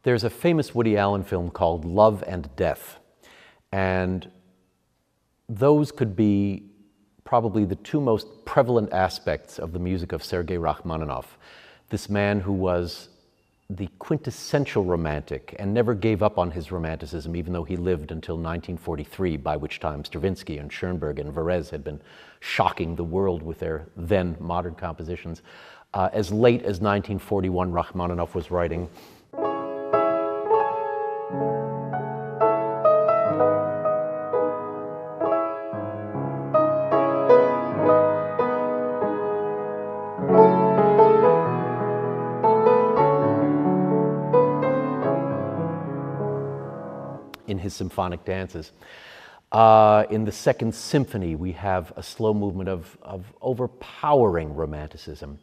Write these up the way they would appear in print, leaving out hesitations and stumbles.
There's a famous Woody Allen film called Love and Death, and those could be probably the two most prevalent aspects of the music of Sergei Rachmaninoff, this man who was the quintessential romantic and never gave up on his romanticism, even though he lived until 1943, by which time Stravinsky and Schoenberg and Varese had been shocking the world with their then modern compositions. As late as 1941, Rachmaninoff was writing in his symphonic dances. In the Second Symphony, we have a slow movement of overpowering romanticism.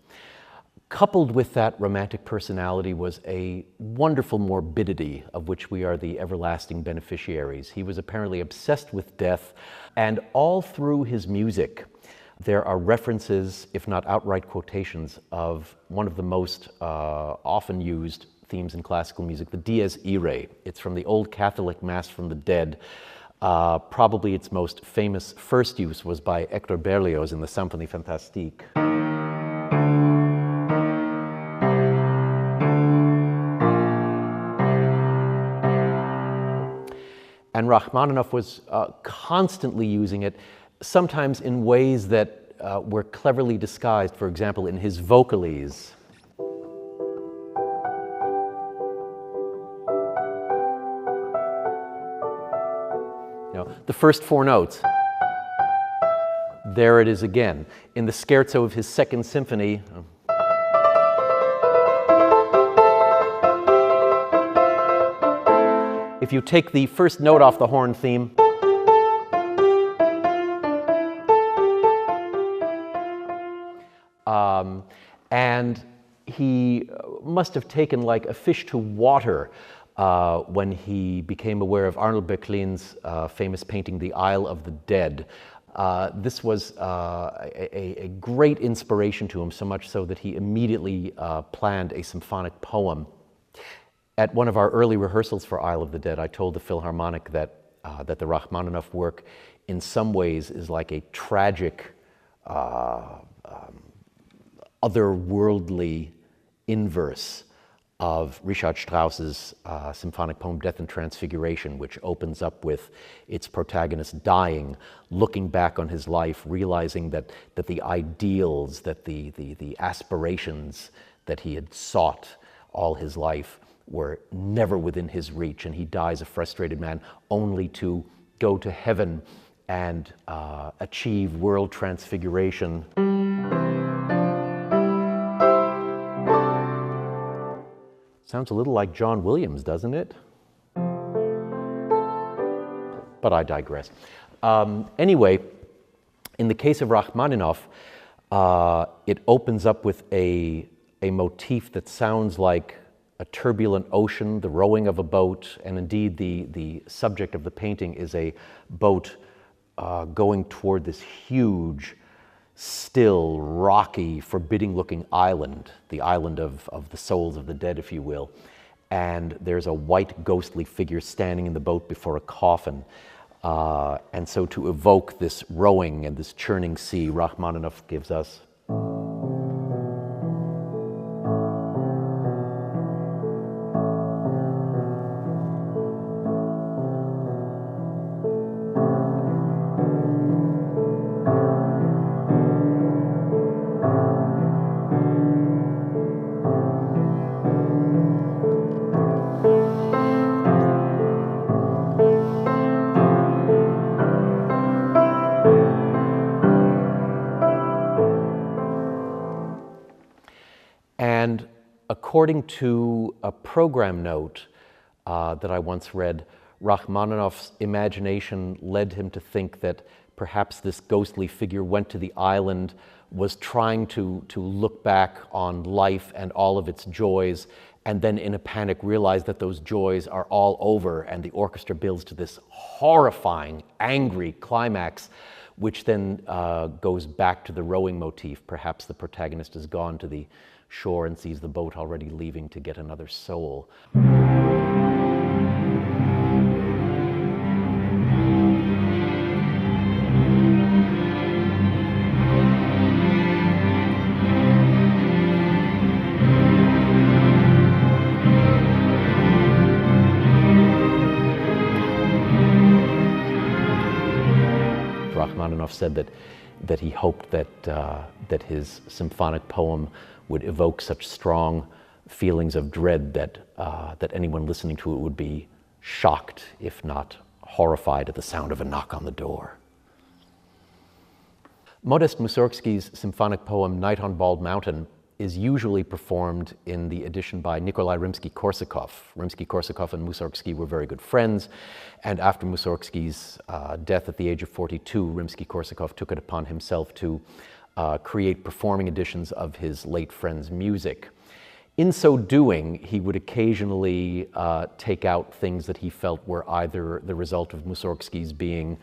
Coupled with that romantic personality was a wonderful morbidity of which we are the everlasting beneficiaries. He was apparently obsessed with death, and all through his music, there are references, if not outright quotations, of one of the most often used themes in classical music, the Dies Irae. It's from the Old Catholic Mass from the Dead. Probably its most famous first use was by Hector Berlioz in the Symphonie Fantastique. And Rachmaninoff was constantly using it, sometimes in ways that were cleverly disguised, for example, in his vocalese. The first four notes. There it is again. In the scherzo of his Second Symphony, if you take the first note off the horn theme, and he must have taken like a fish to water when he became aware of Arnold Böcklin's famous painting, The Isle of the Dead. This was a great inspiration to him, so much so that he immediately planned a symphonic poem. At one of our early rehearsals for Isle of the Dead, I told the Philharmonic that the Rachmaninoff work in some ways is like a tragic, otherworldly inverse of Richard Strauss's symphonic poem Death and Transfiguration, which opens up with its protagonist dying, looking back on his life, realizing that the ideals, that the aspirations that he had sought all his life were never within his reach, and he dies a frustrated man, only to go to heaven and achieve world transfiguration. Sounds a little like John Williams, doesn't it? But I digress. Anyway, in the case of Rachmaninoff, it opens up with a motif that sounds like a turbulent ocean, the rowing of a boat, and indeed the subject of the painting is a boat going toward this huge, still, rocky, forbidding-looking island, the island of the souls of the dead, if you will. And there's a white, ghostly figure standing in the boat before a coffin. And so to evoke this rowing and this churning sea, Rachmaninoff gives us And according to a program note that I once read, Rachmaninoff's imagination led him to think that perhaps this ghostly figure went to the island, was trying to look back on life and all of its joys, and then in a panic realized that those joys are all over, and the orchestra builds to this horrifying, angry climax, which then goes back to the rowing motif. Perhaps the protagonist has gone to the shore and sees the boat already leaving to get another soul. Rachmaninoff said that he hoped that his symphonic poem would evoke such strong feelings of dread that anyone listening to it would be shocked, if not horrified, at the sound of a knock on the door. Modest Mussorgsky's symphonic poem Night on Bald Mountain is usually performed in the edition by Nikolai Rimsky-Korsakov. Rimsky-Korsakov and Mussorgsky were very good friends, and after Mussorgsky's death at the age of 42, Rimsky-Korsakov took it upon himself to create performing editions of his late friend's music. In so doing, he would occasionally take out things that he felt were either the result of Mussorgsky's being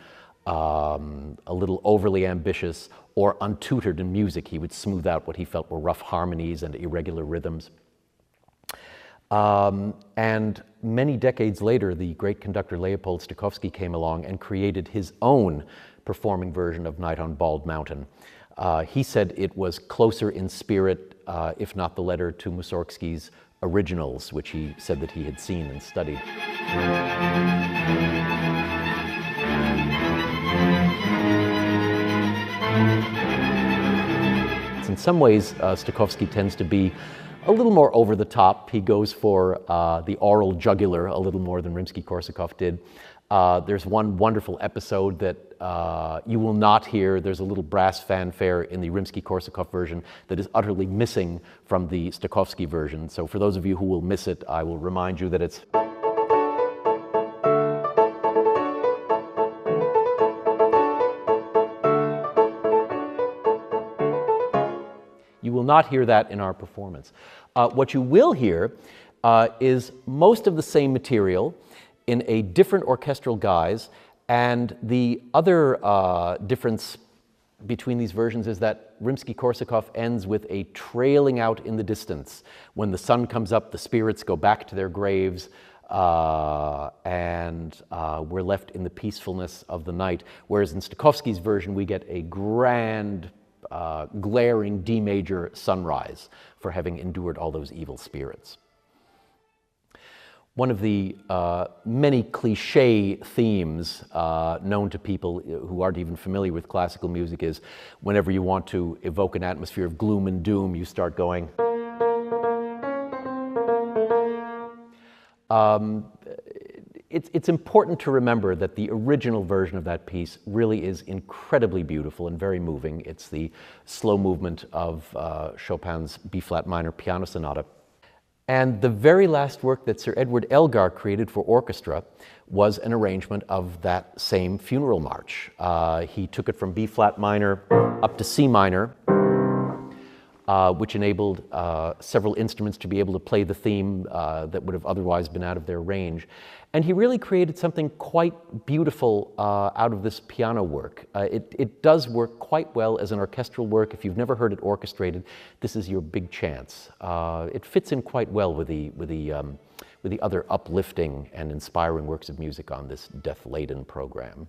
a little overly ambitious or untutored in music. He would smooth out what he felt were rough harmonies and irregular rhythms. And many decades later, the great conductor Leopold Stokowski came along and created his own performing version of Night on Bald Mountain. He said it was closer in spirit, if not the letter, to Mussorgsky's originals, which he said that he had seen and studied. In some ways, Stokowski tends to be a little more over the top. He goes for the oral jugular a little more than Rimsky-Korsakov did. There's one wonderful episode that you will not hear. There's a little brass fanfare in the Rimsky-Korsakov version that is utterly missing from the Stokowski version. So for those of you who will miss it, I will remind you that it's... You will not hear that in our performance. What you will hear is most of the same material in a different orchestral guise, and the other difference between these versions is that Rimsky-Korsakov ends with a trailing out in the distance. When the sun comes up, the spirits go back to their graves, and we're left in the peacefulness of the night. Whereas in Stokowski's version, we get a grand, glaring D major sunrise for having endured all those evil spirits. One of the many cliche themes known to people who aren't even familiar with classical music is whenever you want to evoke an atmosphere of gloom and doom, you start going. It's important to remember that the original version of that piece really is incredibly beautiful and very moving. It's the slow movement of Chopin's B-flat minor piano sonata. And the very last work that Sir Edward Elgar created for orchestra was an arrangement of that same funeral march. He took it from B-flat minor up to C minor, which enabled several instruments to be able to play the theme that would have otherwise been out of their range. And he really created something quite beautiful out of this piano work. It does work quite well as an orchestral work. If you've never heard it orchestrated, this is your big chance. It fits in quite well with the other uplifting and inspiring works of music on this death-laden program.